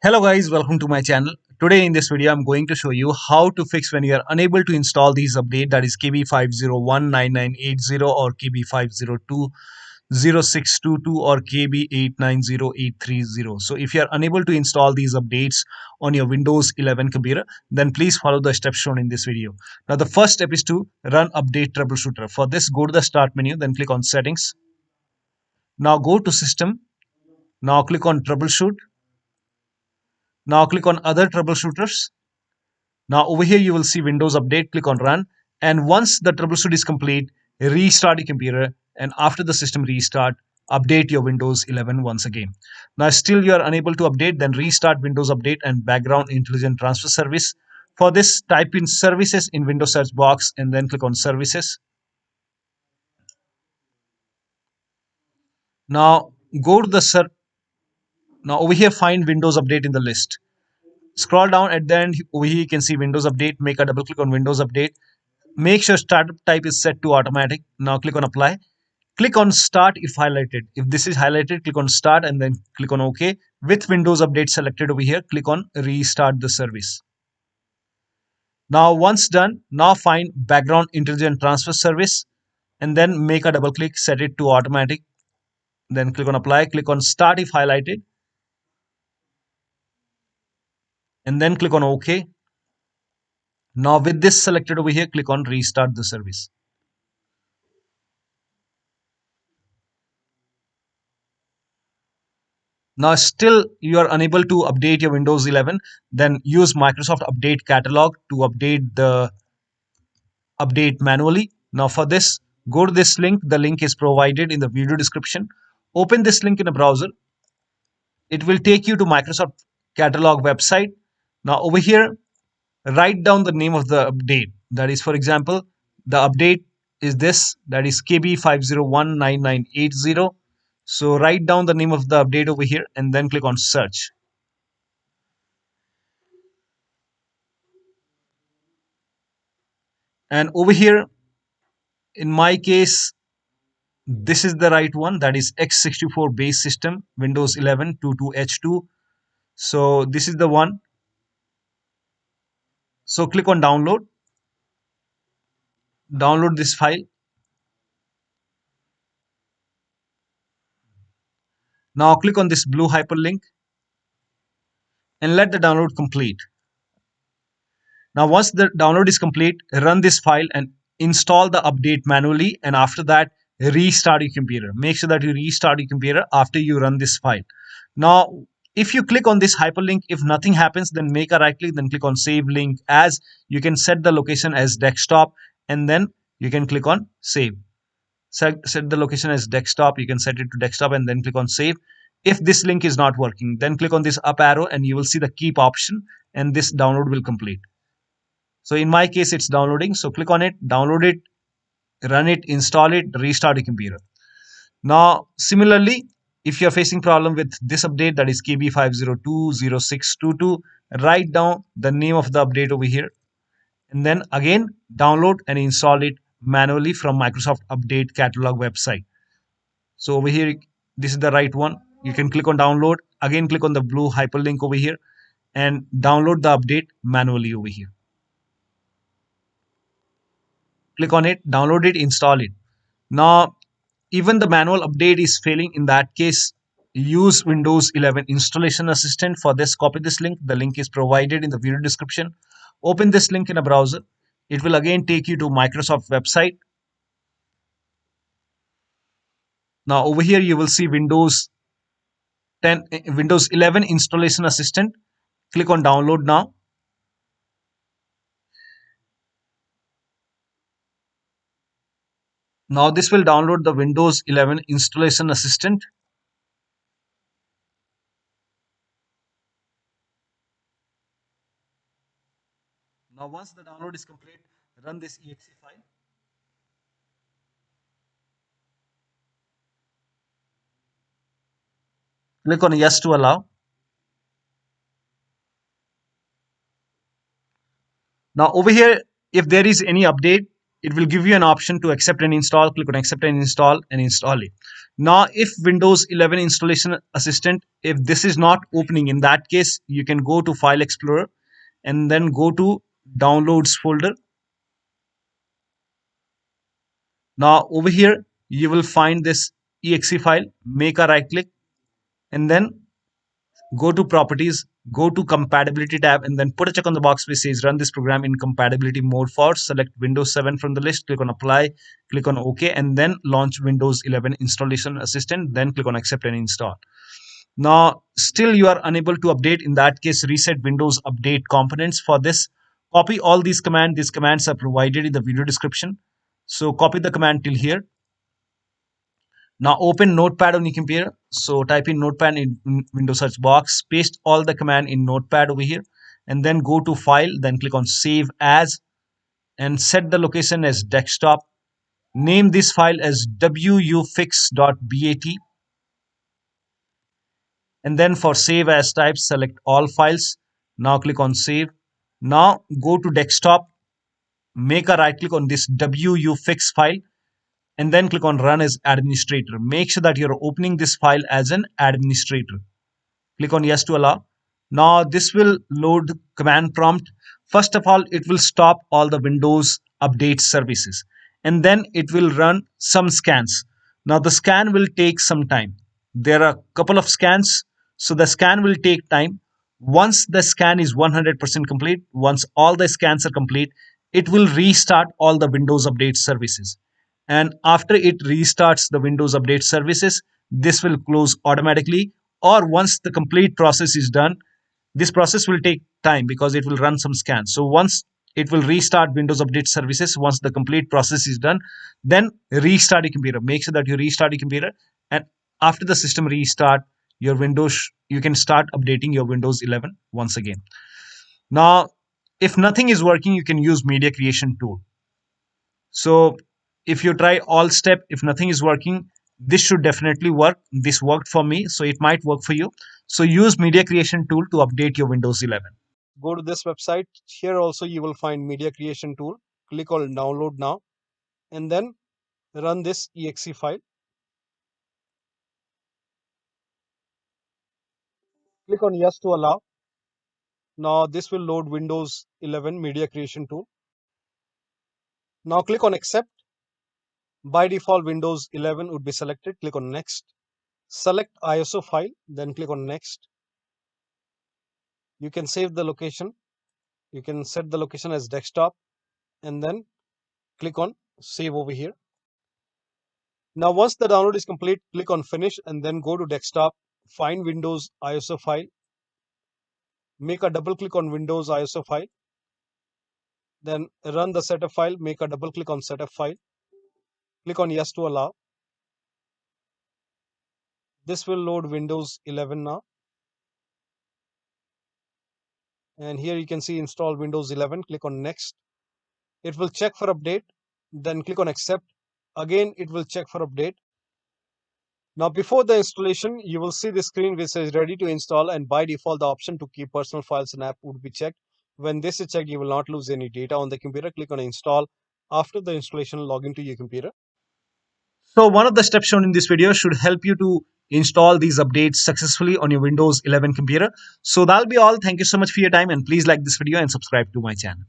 Hello guys, welcome to my channel. Today in this video I'm going to show you how to fix when you are unable to install these update, that is KB5019980 or KB5020622 or KB890830. So if you are unable to install these updates on your Windows 11 computer, then please follow the steps shown in this video. Now the first step is to run update troubleshooter. For this, go to the start menu, then click on settings. Now go to system. Now click on troubleshoot. Now click on other troubleshooters. Now over here you will see Windows Update, click on Run, and once the troubleshoot is complete, restart your computer, and after the system restart, update your Windows 11 once again. Now still you are unable to update, then restart Windows Update and Background Intelligent Transfer Service. For this, type in Services in Windows search box and then click on Services. Now go to the now over here find Windows Update in the list. Scroll down at the end, over here you can see Windows Update. Make a double click on Windows Update. Make sure startup type is set to automatic. Now click on apply. Click on start if highlighted. If this is highlighted, click on start and then click on OK. With Windows Update selected over here, click on restart the service. Now once done, now find background intelligent transfer service and then make a double click, set it to automatic. Then click on apply, click on start if highlighted and then click on OK. Now with this selected over here, click on restart the service. Now still you are unable to update your Windows 11, then use Microsoft Update Catalog to update the update manually. Now for this, go to this link. The link is provided in the video description. Open this link in a browser. It will take you to Microsoft Catalog website. Now over here, write down the name of the update. That is, for example, the update is this, that is KB5019980. So write down the name of the update over here and then click on search. And over here, in my case, this is the right one, that is x64 base system Windows 11 22H2. So this is the one. So click on download this file. Now click on this blue hyperlink and let the download complete. Now once the download is complete, run this file and install the update manually, and after that restart your computer. Make sure that you restart your computer after you run this file. Now if you click on this hyperlink, if nothing happens, then make a right click, then click on save link as. You can set the location as desktop and then you can click on save. Set the location as desktop, you can set it to desktop and then click on save. If this link is not working, then click on this up arrow and you will see the keep option and this download will complete. So in my case it's downloading, so click on it, download it, run it, install it, restart your computer. Now similarly, if you're facing problem with this update, that is KB5020622, write down the name of the update over here and then again download and install it manually from Microsoft Update Catalog website. So over here, this is the right one. You can click on download, again click on the blue hyperlink over here and download the update manually over here. Click on it, download it, install it. Now even the manual update is failing, in that case use Windows 11 installation assistant. For this, copy this link. The link is provided in the video description. Open this link in a browser. It will again take you to Microsoft website. Now over here you will see Windows 11 installation assistant. Click on download now. Now this will download the Windows 11 installation assistant. Now once the download is complete, run this exe file. Click on yes to allow. Now over here, if there is any update, it will give you an option to accept and install. Click on accept and install it. Now if Windows 11 installation assistant, if this is not opening, in that case you can go to File Explorer and then go to Downloads folder. Now over here you will find this exe file. Make a right click and then go to Properties, go to Compatibility tab, and then put a check on the box which says run this program in compatibility mode for. Select Windows 7 from the list, click on Apply, click on OK, and then launch Windows 11 Installation Assistant, then click on Accept and Install. Now still you are unable to update. In that case, reset Windows Update components. For this, copy all these commands. These commands are provided in the video description. So copy the command till here. Now open Notepad on your computer. So type in Notepad in Windows search box, paste all the command in Notepad over here, and then go to File, then click on Save As, and set the location as desktop. Name this file as wuauserv.bat, and then for Save As type, select All Files. Now click on Save. Now go to Desktop, make a right click on this wuauserv file, and then click on Run as Administrator. Make sure that you're opening this file as an administrator. Click on Yes to allow. Now this will load command prompt. First of all, it will stop all the Windows update services, and then it will run some scans. Now the scan will take some time. There are a couple of scans, so the scan will take time. Once the scan is 100% complete, once all the scans are complete, it will restart all the Windows update services. And after it restarts the Windows update services, this will close automatically. Or once the complete process is done, this process will take time because it will run some scans. So once it will restart Windows update services, once the complete process is done, then restart your computer. Make sure that you restart your computer, and after the system restart, your Windows, you can start updating your Windows 11 once again. Now if nothing is working, you can use media creation tool. So if you try all step, if nothing is working, this should definitely work. This worked for me, so it might work for you. So use media creation tool to update your Windows 11. Go to this website. Here also you will find media creation tool. Click on download now, and then run this exe file. Click on yes to allow. Now this will load Windows 11 media creation tool. Now click on accept. By default, Windows 11 would be selected. Click on next. Select ISO file, then click on next. You can save the location. You can set the location as desktop, and then click on save over here. Now once the download is complete, click on finish and then go to desktop, find Windows ISO file, make a double click on Windows ISO file, then run the setup file, make a double click on setup file, click on yes to allow. This will load Windows 11 now, and here you can see install Windows 11. Click on next. It will check for update, then click on accept. Again it will check for update. Now before the installation, you will see the screen which says ready to install, and by default the option to keep personal files and app would be checked. When this is checked, you will not lose any data on the computer. Click on install. After the installation, log into your computer. So one of the steps shown in this video should help you to install these updates successfully on your Windows 11 computer. So that'll be all. Thank you so much for your time, and please like this video and subscribe to my channel.